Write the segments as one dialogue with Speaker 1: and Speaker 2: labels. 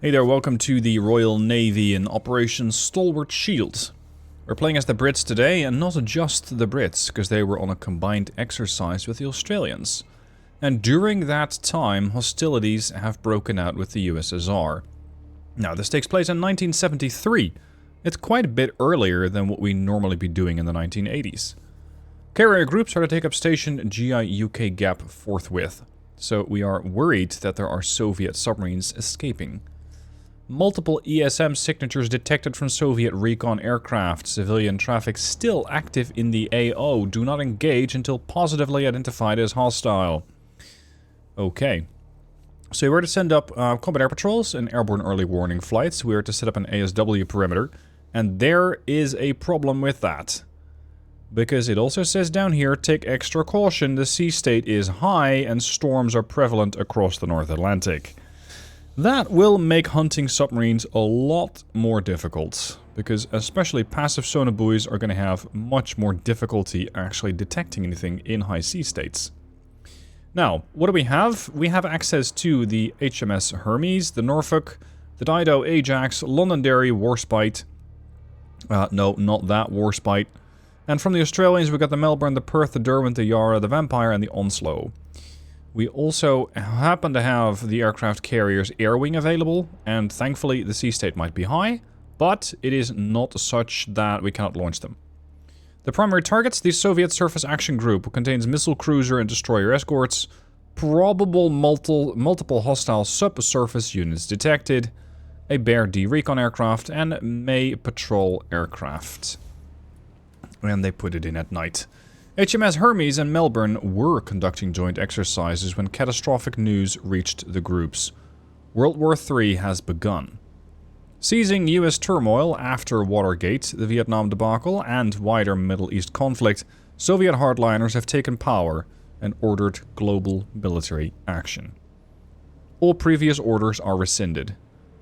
Speaker 1: Hey there, welcome to the Royal Navy in Operation Stalwart Shield. We're playing as the Brits today, and not just the Brits, because they were on a combined exercise with the Australians. And during that time, hostilities have broken out with the USSR. Now, this takes place in 1973. It's quite a bit earlier than what we normally be doing in the 1980s. Carrier groups are to take up station GI-UK gap forthwith. So we are worried that there are Soviet submarines escaping. Multiple ESM signatures detected from Soviet recon aircraft. Civilian traffic still active in the AO. Do not engage until positively identified as hostile. Okay. So we are to send up combat air patrols and airborne early warning flights. We are to set up an ASW perimeter. And there is a problem with that. Because it also says down here, take extra caution. The sea state is high and storms are prevalent across the North Atlantic. That will make hunting submarines a lot more difficult, because especially passive sonar buoys are going to have much more difficulty actually detecting anything in high sea states. Now, what do we have? We have access to the HMS Hermes, the Norfolk, the Dido Ajax, Londonderry, Warspite. No, not that Warspite. And from the Australians, we got the Melbourne, the Perth, the Derwent, the Yarra, the Vampire, and the Onslow. We also happen to have the aircraft carrier's air wing available, and thankfully the sea state might be high, but it is not such that we cannot launch them. The primary targets, the Soviet Surface Action Group, contains missile cruiser and destroyer escorts, probable multiple hostile subsurface units detected, a Bear D recon aircraft, and May patrol aircraft. And they put it in at night. HMS Hermes and Melbourne were conducting joint exercises when catastrophic news reached the groups. World War III has begun. Seizing US turmoil after Watergate, the Vietnam debacle, and wider Middle East conflict, Soviet hardliners have taken power and ordered global military action. All previous orders are rescinded.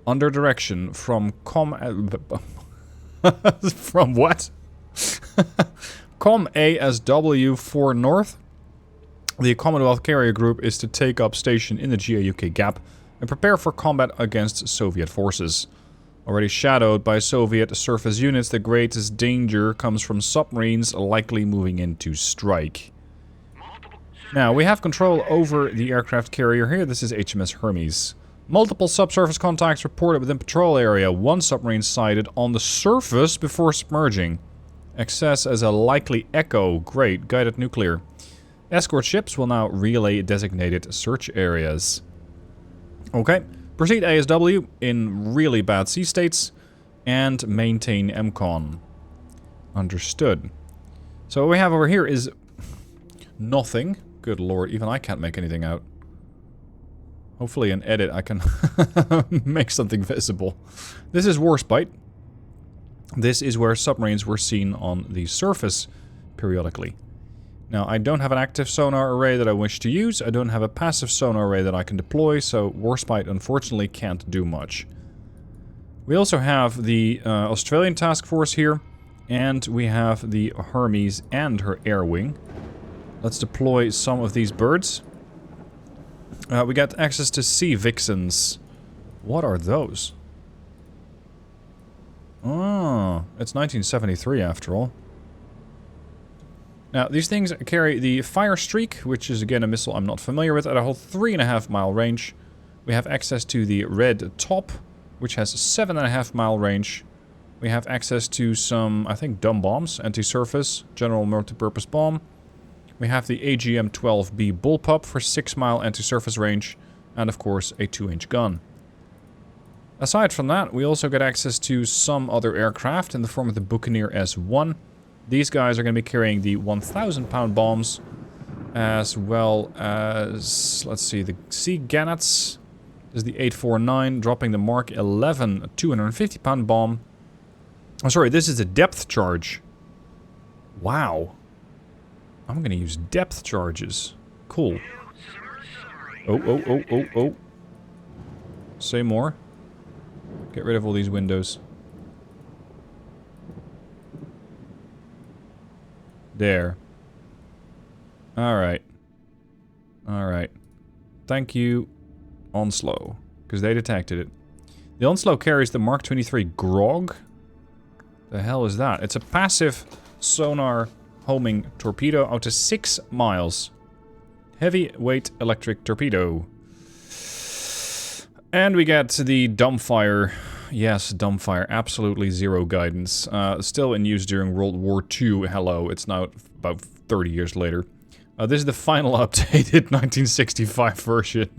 Speaker 1: Under direction from from what? ASW 4 North, the Commonwealth carrier group is to take up station in the GI-UK gap and prepare for combat against Soviet forces. Already shadowed by Soviet surface units, the greatest danger comes from submarines likely moving in to strike. Now, we have control over the aircraft carrier here. This is HMS Hermes. Multiple subsurface contacts reported within patrol area. One submarine sighted on the surface before submerging. Access as a likely echo. Great. Guided nuclear. Escort ships will now relay designated search areas. Okay. Proceed ASW in really bad sea states. And maintain MCON. Understood. So what we have over here is nothing. Good lord. Even I can't make anything out. Hopefully in edit I can make something visible. This is Warspite. This is where submarines were seen on the surface periodically. Now, I don't have an active sonar array that I wish to use. I don't have a passive sonar array that I can deploy, so Warspite unfortunately can't do much. We also have the Australian task force here, and we have the Hermes and her air wing. Let's deploy some of these birds. We got access to Sea Vixens. What are those? Oh, it's 1973 after all. Now, these things carry the Fire Streak, which is again a missile I'm not familiar with, at a whole 3.5 mile range. We have access to the Red Top, which has 7.5 mile range. We have access to some, I think, dumb bombs, anti-surface, general multi-purpose bomb. We have the AGM-12B Bullpup for 6 mile anti-surface range, and of course a 2-inch gun. Aside from that, we also get access to some other aircraft in the form of the Buccaneer S-1. These guys are going to be carrying the 1,000-pound bombs, as well as, let's see, the Sea Gannets. This is the 849, dropping the Mark 11 250-pound bomb. Oh, sorry, this is a depth charge. Wow. I'm going to use depth charges. Cool. Oh. Say more. Get rid of all these windows. There. Alright. Alright. Thank you. Onslow. Because they detected it. The Onslow carries the Mark 23 Grog. The hell is that? It's a passive sonar homing torpedo out to 6 miles. Heavyweight electric torpedo. And we get the dumbfire. Yes, dumbfire. Absolutely zero guidance. Still in use during World War II. Hello, it's now about 30 years later. This is the final updated 1965 version.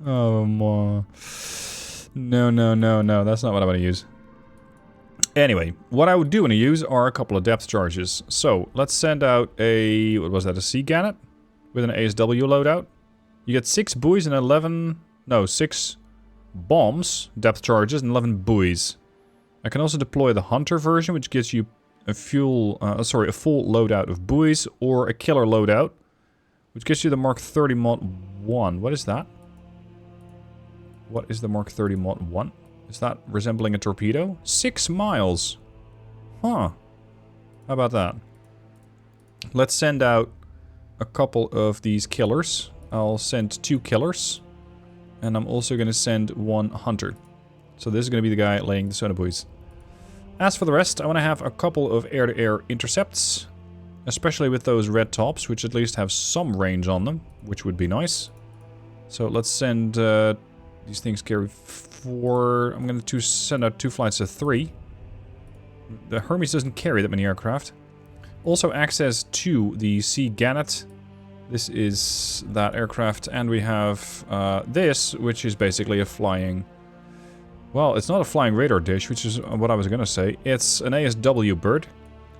Speaker 1: Oh, man. No. That's not what I want to use. Anyway, what I do want to use are a couple of depth charges. So, let's send out a... What was that? A Sea Gannet? With an ASW loadout. You get 6 buoys and 11... No, 6 bombs, depth charges, and 11 buoys. I can also deploy the Hunter version, which gives you a full... a full loadout of buoys, or a killer loadout, which gives you the Mark 30 Mod 1. What is that? What is the Mark 30 Mod 1? Is that resembling a torpedo? 6 miles. Huh. How about that? Let's send out a couple of these killers. I'll send 2 killers. And I'm also going to send 1 hunter. So this is going to be the guy laying the sonar buoys. As for the rest, I want to have a couple of air-to-air intercepts. Especially with those red tops, which at least have some range on them. Which would be nice. So let's send... these things carry 4... I'm going to send out 2 flights of 3. The Hermes doesn't carry that many aircraft. Also access to the Sea Gannet. This is that aircraft. And we have this, which is basically a flying... Well, it's not a flying radar dish, which is what I was going to say. It's an ASW bird,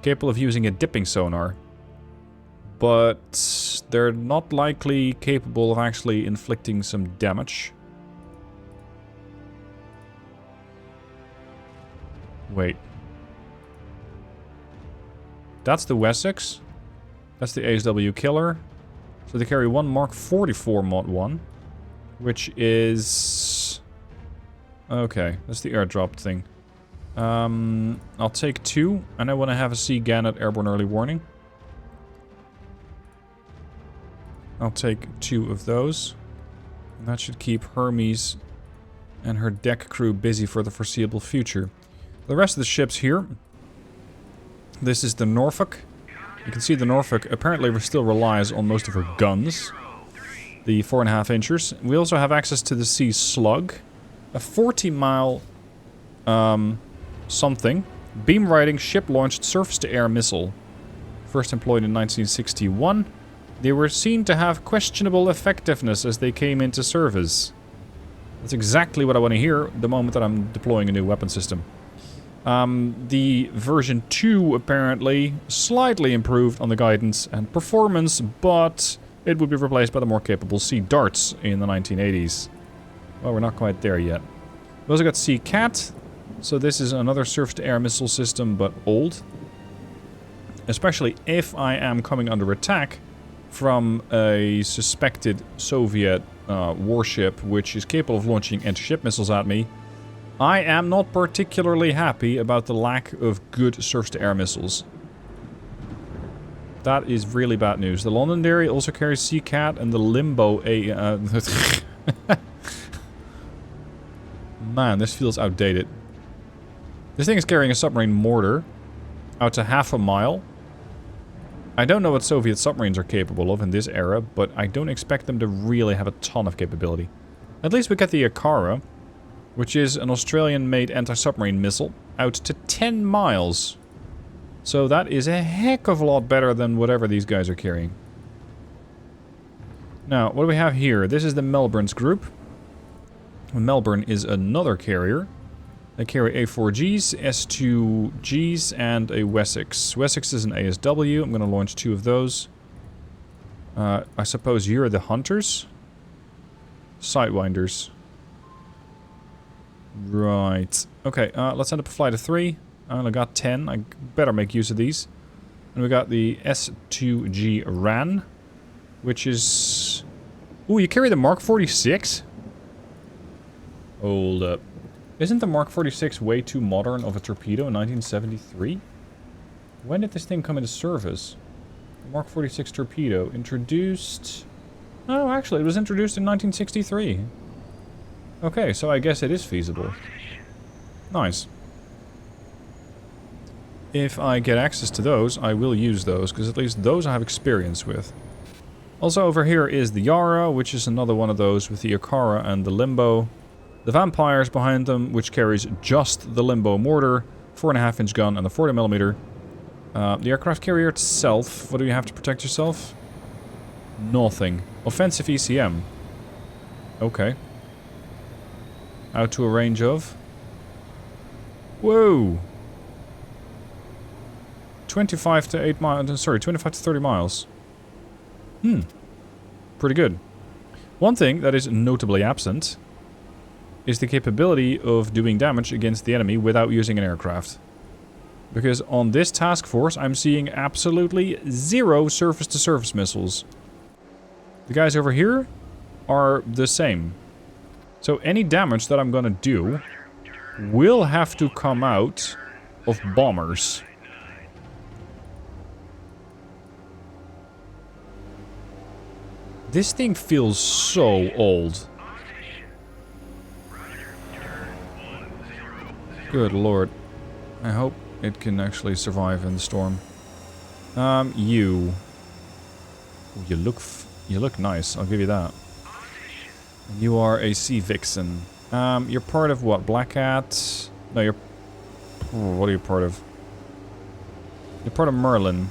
Speaker 1: capable of using a dipping sonar. But they're not likely capable of actually inflicting some damage. Wait. That's the Wessex. That's the ASW killer. So they carry 1 Mark 44 Mod 1. Which is... Okay, that's the airdrop thing. I'll take 2. And I want to have a Sea Gannet airborne early warning. I'll take 2 of those. And that should keep Hermes and her deck crew busy for the foreseeable future. The rest of the ships here. This is the Norfolk. You can see the Norfolk apparently still relies on most of her guns. The 4.5 inchers. We also have access to the Sea Slug. A 40-mile something. Beam-riding ship-launched surface-to-air missile. First employed in 1961. They were seen to have questionable effectiveness as they came into service. That's exactly what I want to hear the moment that I'm deploying a new weapon system. The version 2 apparently slightly improved on the guidance and performance, but it would be replaced by the more capable Sea Darts in the 1980s. Well, we're not quite there yet. We also got Sea Cat, so this is another surface-to-air missile system, but old. Especially if I am coming under attack from a suspected Soviet warship, which is capable of launching anti-ship missiles at me. I am not particularly happy about the lack of good surface-to-air missiles. That is really bad news. The Londonderry also carries Sea Cat and the Limbo Man, this feels outdated. This thing is carrying a submarine mortar out to 1/2 mile. I don't know what Soviet submarines are capable of in this era, but I don't expect them to really have a ton of capability. At least we get the Akara, which is an Australian-made anti-submarine missile, out to 10 miles. So that is a heck of a lot better than whatever these guys are carrying. Now, what do we have here? This is the Melbourne's group. Melbourne is another carrier. They carry A4Gs, S2Gs, and a Wessex. Wessex is an ASW. I'm going to launch 2 of those. I suppose you're the hunters? Sidewinders. Right. Okay, let's end up a flight of 3. I only got 10. I better make use of these. And we got the S2G RAN, which is... Ooh, you carry the Mark 46? Hold up. Isn't the Mark 46 way too modern of a torpedo in 1973? When did this thing come into service? The Mark 46 torpedo introduced... Oh, actually, it was introduced in 1963. Okay, so I guess it is feasible. Nice. If I get access to those, I will use those, because at least those I have experience with. Also over here is the Yara, which is another one of those with the Akara and the Limbo. The Vampires behind them, which carries just the Limbo mortar, 4.5-inch gun and the 40mm. The aircraft carrier itself, what do you have to protect yourself? Nothing. Offensive ECM. Okay. Out to a range of... Whoa! 25 to 8 miles, sorry, 25 to 30 miles. Pretty good. One thing that is notably absent is the capability of doing damage against the enemy without using an aircraft. Because on this task force, I'm seeing absolutely 0 surface-to-surface missiles. The guys over here are the same. So any damage that I'm gonna do will have to come out of bombers. This thing feels so old. Good lord. I hope it can actually survive in the storm. You look nice, I'll give you that. You are a Sea Vixen. You're part of what? Black Cat? No, you're... What are you part of? You're part of Merlin.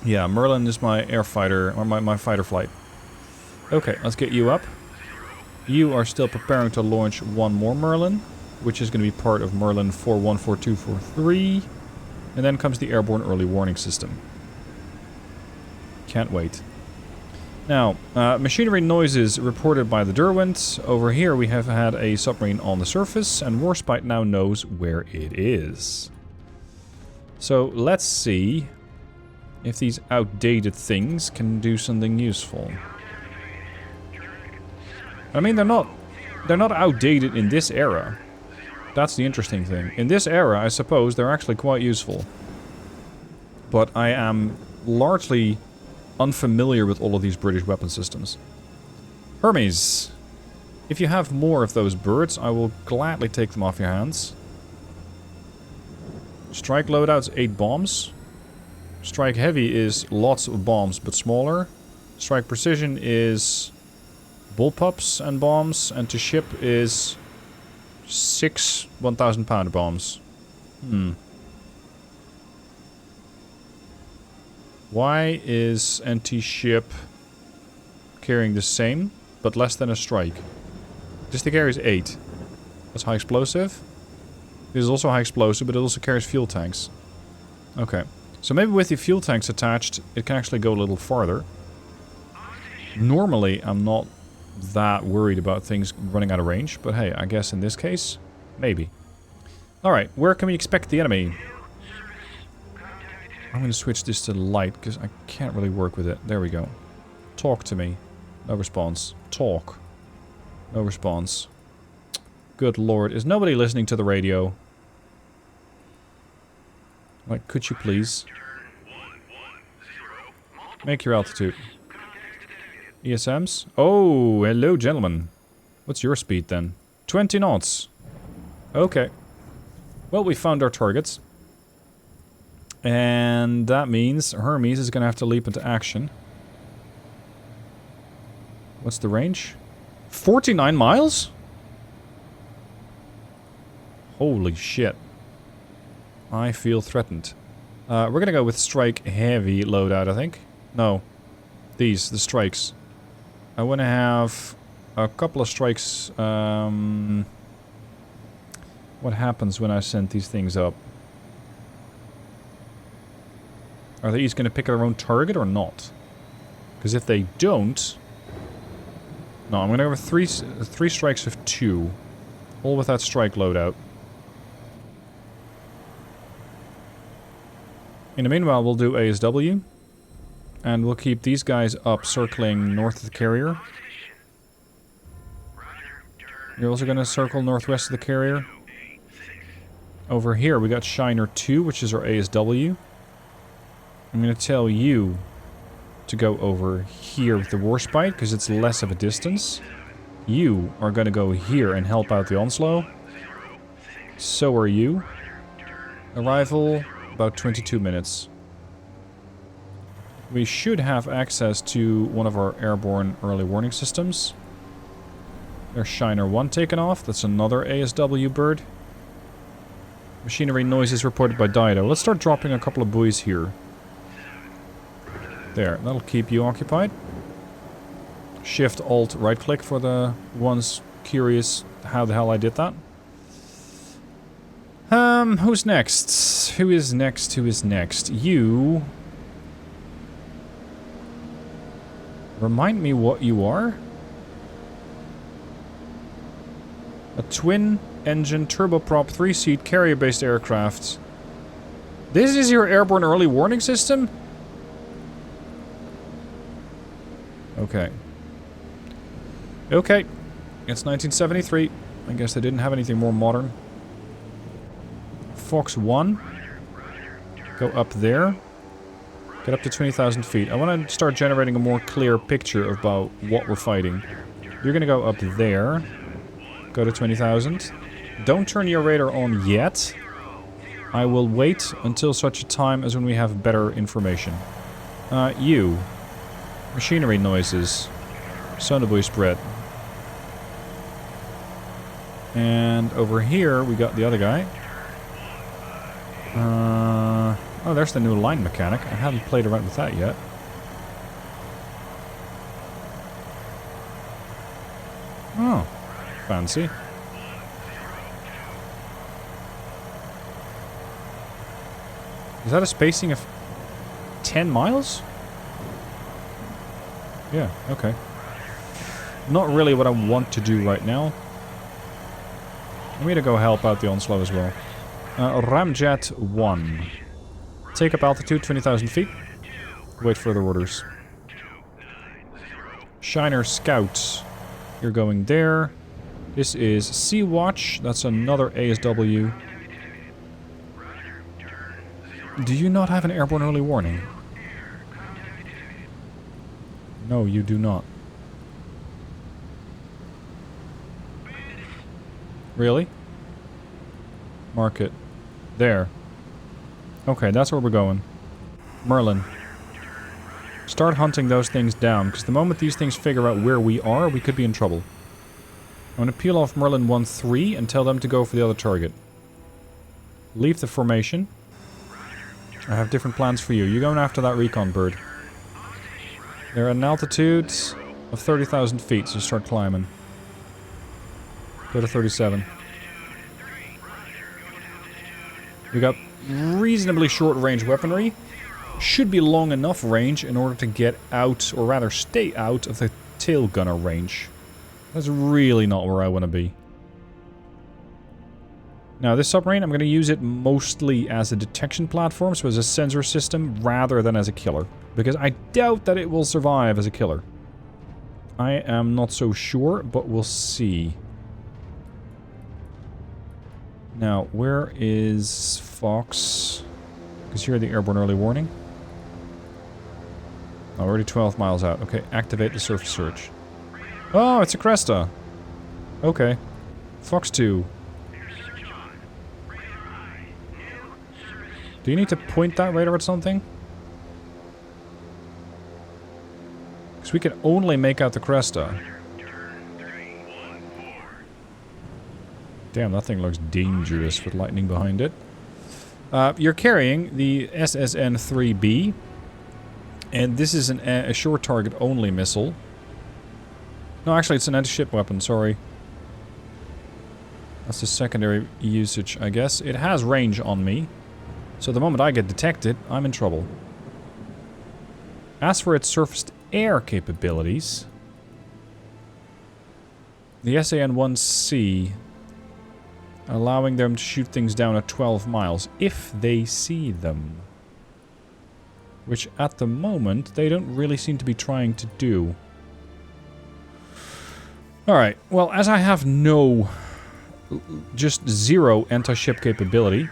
Speaker 1: Yeah, Merlin is my air fighter, or my fighter flight. Okay, let's get you up. You are still preparing to launch one more Merlin, which is going to be part of Merlin 414243. And then comes the airborne early warning system. Can't wait. Now, machinery noises reported by the Derwent. Over here we have had a submarine on the surface, and Warspite now knows where it is. So let's see if these outdated things can do something useful. I mean, they're not outdated in this era. That's the interesting thing. In this era, I suppose they're actually quite useful. But I am largely unfamiliar with all of these British weapon systems. Hermes. If you have more of those birds, I will gladly take them off your hands. Strike loadout's 8 bombs. Strike heavy is lots of bombs, but smaller. Strike precision is bullpups and bombs, and to ship is 6 1,000-pounder bombs. Why is anti-ship carrying the same, but less than a strike? This thing carries 8. That's high explosive. This is also high explosive, but it also carries fuel tanks. Okay. So maybe with the fuel tanks attached, it can actually go a little farther. Normally, I'm not that worried about things running out of range, but hey, I guess in this case, maybe. Alright, where can we expect the enemy? I'm going to switch this to light, because I can't really work with it. There we go. Talk to me. No response. Talk. No response. Good lord, is nobody listening to the radio? Like, could you please? Make your altitude. ESMs? Oh, hello, gentlemen. What's your speed, then? 20 knots. Okay. Well, we found our targets. And that means Hermes is going to have to leap into action. What's the range? 49 miles? Holy shit. I feel threatened. We're gonna go with strike heavy loadout, I think. No. These, the strikes. I wanna have a couple of strikes. What happens when I send these things up? Are they each gonna pick their own target or not? Because if they don't... No, I'm gonna go with three strikes of 2. All with that strike loadout. In the meanwhile, we'll do ASW. And we'll keep these guys up circling north of the carrier. You're also going to circle northwest of the carrier. Over here, we got Shiner 2, which is our ASW. I'm going to tell you to go over here with the Warspite, because it's less of a distance. You are going to go here and help out the Onslow. So are you. Arrival, about 22 minutes. We should have access to one of our airborne early warning systems. There's Shiner 1 taken off. That's another ASW bird. Machinery noises reported by Dido. Let's start dropping a couple of buoys here. There, that'll keep you occupied. Shift, Alt, right click for the ones curious how the hell I did that. Who's next? Who is next? Who is next? You... Remind me what you are? A twin-engine turboprop 3-seat carrier-based aircraft. This is your airborne early warning system? Okay. Okay. It's 1973. I guess they didn't have anything more modern. Fox 1. Go up there. Get up to 20,000 feet. I want to start generating a more clear picture about what we're fighting. You're going to go up there. Go to 20,000. Don't turn your radar on yet. I will wait until such a time as when we have better information. You. Machinery noises. Sonobuoy spread. And over here, we got the other guy. Oh, there's the new line mechanic. I haven't played around with that yet. Oh, fancy. Is that a spacing of 10 miles? Yeah, okay. Not really what I want to do right now. I'm gonna go help out the Onslow as well. Ramjet 1. Take up altitude, 20,000 feet. Wait for the orders. Shiner Scout. You're going there. This is Sea Watch. That's another ASW. Do you not have an airborne early warning? No, you do not. Really? Mark it. There. Okay, that's where we're going. Merlin. Start hunting those things down, because the moment these things figure out where we are, we could be in trouble. I'm going to peel off Merlin 1-3 and tell them to go for the other target. Leave the formation. I have different plans for you. You're going after that recon bird. They're at an altitude of 30,000 feet, so start climbing. Go to 37. We got reasonably short-range weaponry. Should be long enough range in order to get out, or rather stay out, of the tail gunner range. That's really not where I want to be. Now, this submarine, I'm going to use it mostly as a detection platform, so as a sensor system, rather than as a killer. Because I doubt that it will survive as a killer. I am not so sure, but we'll see. Now, where is Fox? Because here the airborne early warning. Already 12 miles out. Okay, activate the surface search. Oh, it's a Cresta. Okay. Fox 2. Do you need to point that radar at something? Because we can only make out the Cresta. Damn, that thing looks dangerous with lightning behind it. You're carrying the SSN-3B. And this is a short target only missile. No, actually it's an anti-ship weapon, sorry. That's the secondary usage, I guess. It has range on me. So the moment I get detected, I'm in trouble. As for its surfaced air capabilities, the SAN-1C, allowing them to shoot things down at 12 miles, if they see them. Which, at the moment, they don't really seem to be trying to do. Alright, well, as I have just zero anti-ship capability,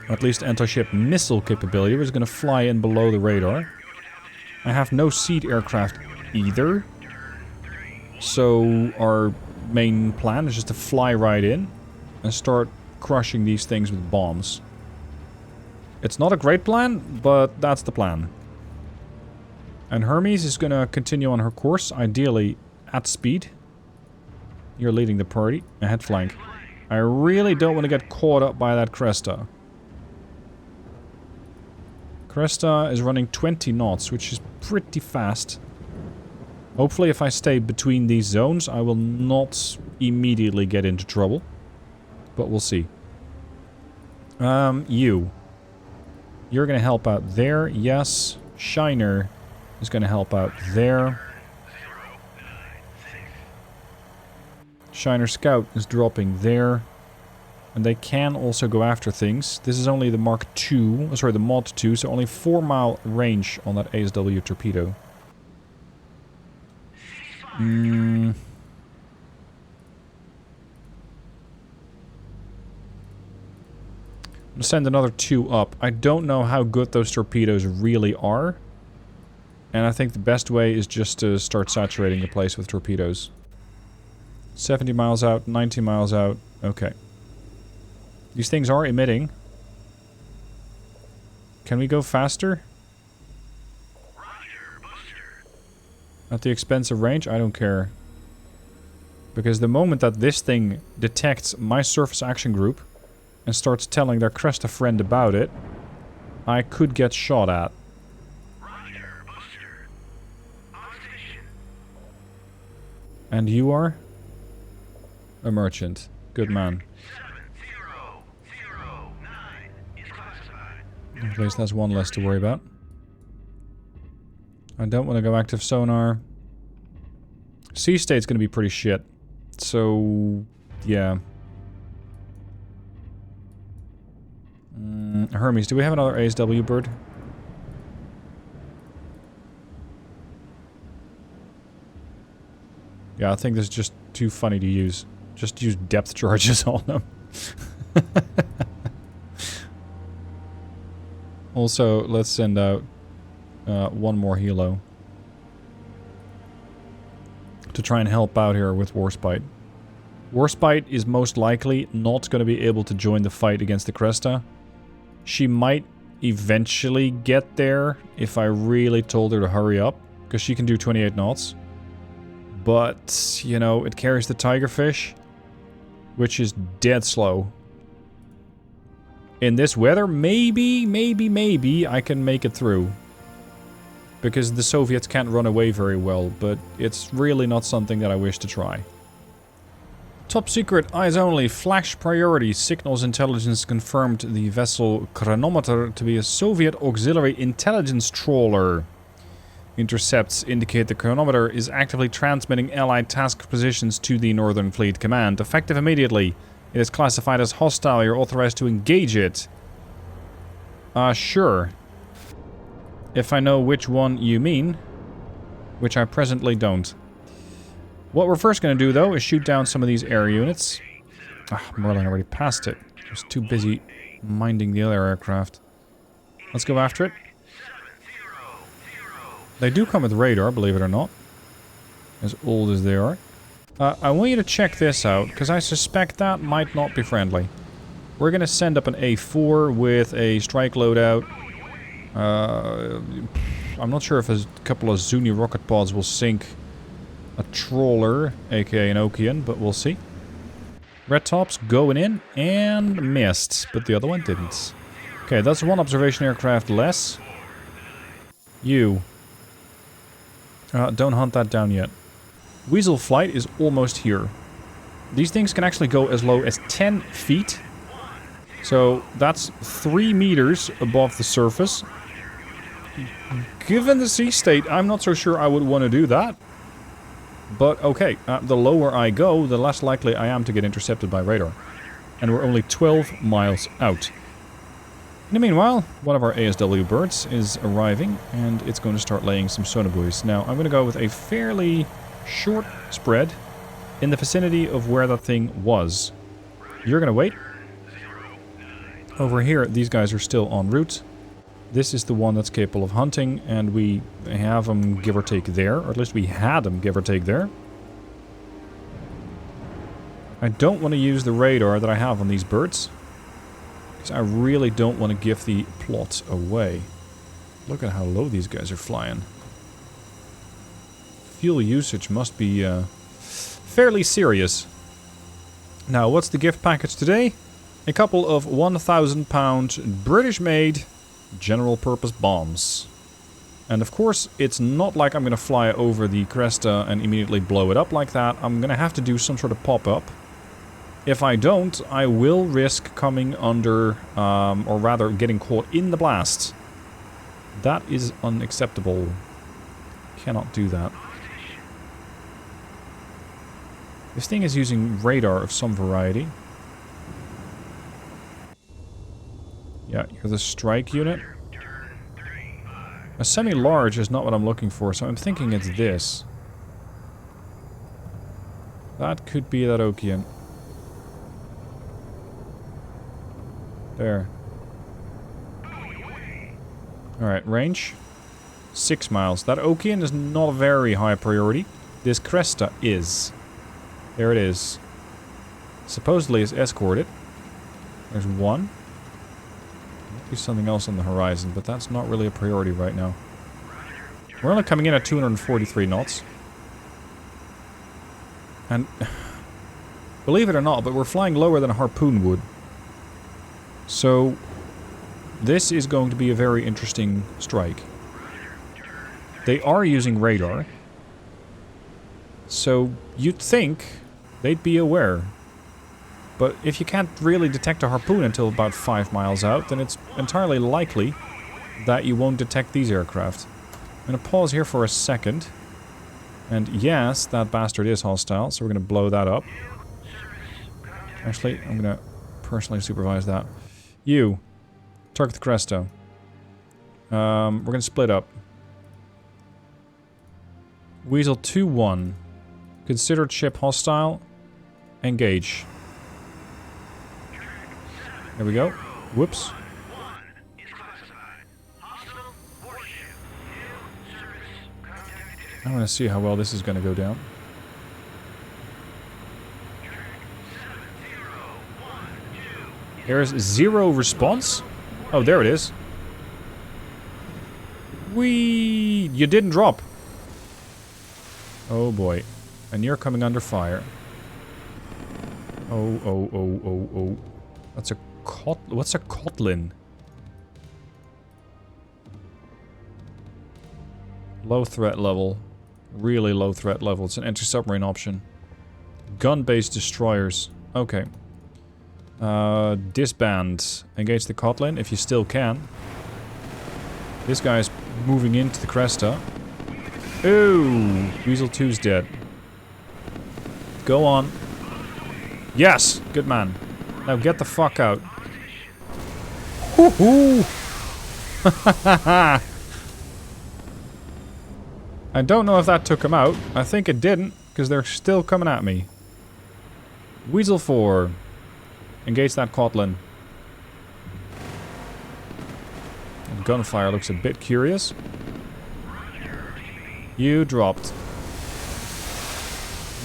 Speaker 1: at least anti-ship missile capability, which is going to fly in below the radar. I have no seed aircraft either. So our main plan is just to fly right in and start crushing these things with bombs. It's not a great plan, but that's the plan. And Hermes is going to continue on her course, ideally at speed. You're leading the party. Ahead flank. I really don't want to get caught up by that Cresta. Cresta is running 20 knots, which is pretty fast. Hopefully if I stay between these zones, I will not immediately get into trouble. But we'll see. You. You're going to help out there, yes. Shiner is going to help out there. Shiner Scout is dropping there. And they can also go after things. This is only the Mark II, sorry, the Mod 2, so only 4-mile range on that ASW torpedo. I'm gonna send another 2 up. I don't know how good those torpedoes really are. And I think the best way is just to start saturating the place with torpedoes. 70 miles out, 90 miles out. Okay. These things are emitting. Can we go faster? At the expense of range? I don't care. Because the moment that this thing detects my surface action group and starts telling their Cresta friend about it, I could get shot at. And you are? A merchant. Good man. At least that's one less to worry about. I don't want to go active sonar. Sea state's going to be pretty shit. So, yeah. Hermes, do we have another ASW bird? Yeah, I think this is just too funny to use. Just use depth charges on them. Also, let's send out one more helo to try and help out here with Warspite. Warspite is most likely not going to be able to join the fight against the Cresta. She might eventually get there if I really told her to hurry up, because she can do 28 knots. But, you know, it carries the Tigerfish, which is dead slow. In this weather, maybe I can make it through. Because the Soviets can't run away very well, but it's really not something that I wish to try. Top secret, eyes only, flash priority, signals intelligence confirmed the vessel Chronometer to be a Soviet auxiliary intelligence trawler. Intercepts indicate the Chronometer is actively transmitting Allied task positions to the Northern Fleet Command. Effective immediately. It is classified as hostile. You're authorized to engage it. Sure. If I know which one you mean. Which I presently don't. What we're first going to do, though, is shoot down some of these air units. Merlin already passed it. I was too busy minding the other aircraft. Let's go after it. They do come with radar, believe it or not. As old as they are. I want you to check this out, because I suspect that might not be friendly. We're going to send up an A4 with a strike loadout. I'm not sure if a couple of Zuni rocket pods will sink a trawler, aka an Okean, but we'll see. Red tops going in, and missed, but the other one didn't. Okay, that's one observation aircraft less. You. Don't hunt that down yet. Weasel flight is almost here. These things can actually go as low as 10 feet. So that's 3 meters above the surface. Given the sea state, I'm not so sure I would want to do that. But okay, the lower I go, the less likely I am to get intercepted by radar. And we're only 12 miles out. In the meanwhile, one of our ASW birds is arriving, and it's going to start laying some sonobuoys. Now, I'm going to go with a fairly short spread in the vicinity of where that thing was. You're going to wait. Over here, these guys are still en route. This is the one that's capable of hunting, and we have them give or take there, or at least we had them give or take there. I don't want to use the radar that I have on these birds. Because I really don't want to give the plot away. Look at how low these guys are flying. Fuel usage must be fairly serious. Now, what's the gift package today? A couple of £1,000 British-made general-purpose bombs. And of course, it's not like I'm going to fly over the Cresta and immediately blow it up like that. I'm going to have to do some sort of pop-up. If I don't, I will risk coming under, or rather getting caught in the blast. That is unacceptable. Cannot do that. This thing is using radar of some variety. Yeah, you're the strike unit. A semi-large is not what I'm looking for, so I'm thinking it's this. That could be that Okean. There. Alright, range. 6 miles. That Okean is not a very high priority. This Cresta is. There it is. Supposedly it's escorted. There's one. Might be something else on the horizon, but that's not really a priority right now. We're only coming in at 243 knots. And believe it or not, but we're flying lower than a harpoon would. So this is going to be a very interesting strike. They are using radar. So you'd think they'd be aware. But if you can't really detect a harpoon until about 5 miles out, then it's entirely likely that you won't detect these aircraft. I'm going to pause here for a second. And yes, that bastard is hostile, so we're going to blow that up. Actually, I'm going to personally supervise that. You, target the Cresta. We're going to split up. Weasel 2-1. Considered ship hostile. Engage. There we go. Whoops. I want to see how well this is going to go down. There's 0 response. Oh, there it is. You didn't drop. Oh boy. And you're coming under fire. Oh. That's a what's a Kotlin? Low threat level. Really low threat level. It's an anti-submarine option. Gun-based destroyers. Okay. Disband. Engage the Kotlin if you still can. This guy's moving into the Cresta. Ooh! Weasel 2's dead. Go on. Yes! Good man. Now get the fuck out. Woohoo! I don't know if that took him out. I think it didn't, because they're still coming at me. Weasel 4. Engage that Kotlin. And gunfire looks a bit curious. You dropped.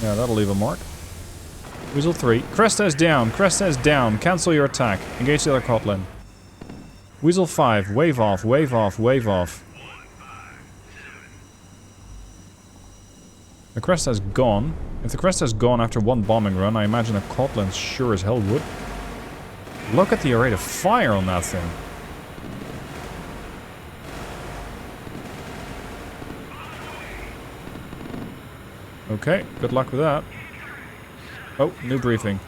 Speaker 1: Yeah, that'll leave a mark. Weasel 3. Cresta is down. Cresta is down. Cancel your attack. Engage the other Kotlin. Weasel 5. Wave off. Wave off. Wave off. The Cresta's gone. If the Cresta's gone after one bombing run, I imagine a Kotlin sure as hell would. Look at the rate of fire on that thing. Okay, good luck with that. Oh, new briefing.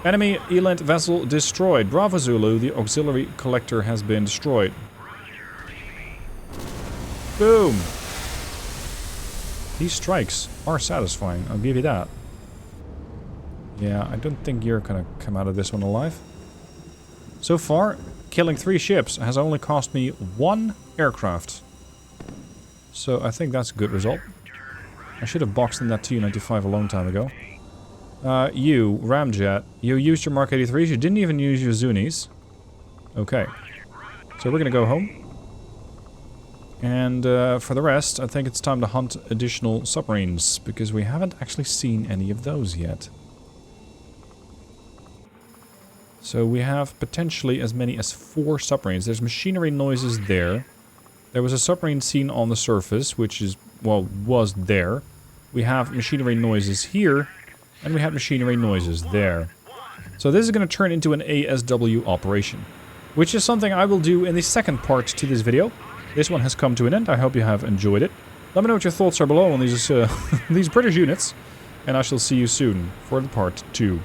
Speaker 1: Enemy Elant vessel destroyed. Bravo Zulu, the auxiliary collector has been destroyed. Boom! These strikes are satisfying, I'll give you that. Yeah, I don't think you're gonna come out of this one alive. So far, killing 3 ships has only cost me 1 aircraft. So I think that's a good result. I should have boxed in that Tu-95 a long time ago. You, Ramjet, you used your Mark 83s, you didn't even use your Zunis. Okay. So we're gonna go home. And for the rest, I think it's time to hunt additional submarines, because we haven't actually seen any of those yet. So we have potentially as many as 4 submarines. There's machinery noises there. There was a submarine seen on the surface, which is, well, was there. We have machinery noises here, and we have machinery noises there. So this is going to turn into an ASW operation, which is something I will do in the second part to this video. This one has come to an end. I hope you have enjoyed it. Let me know what your thoughts are below on these, these British units, and I shall see you soon for the part 2.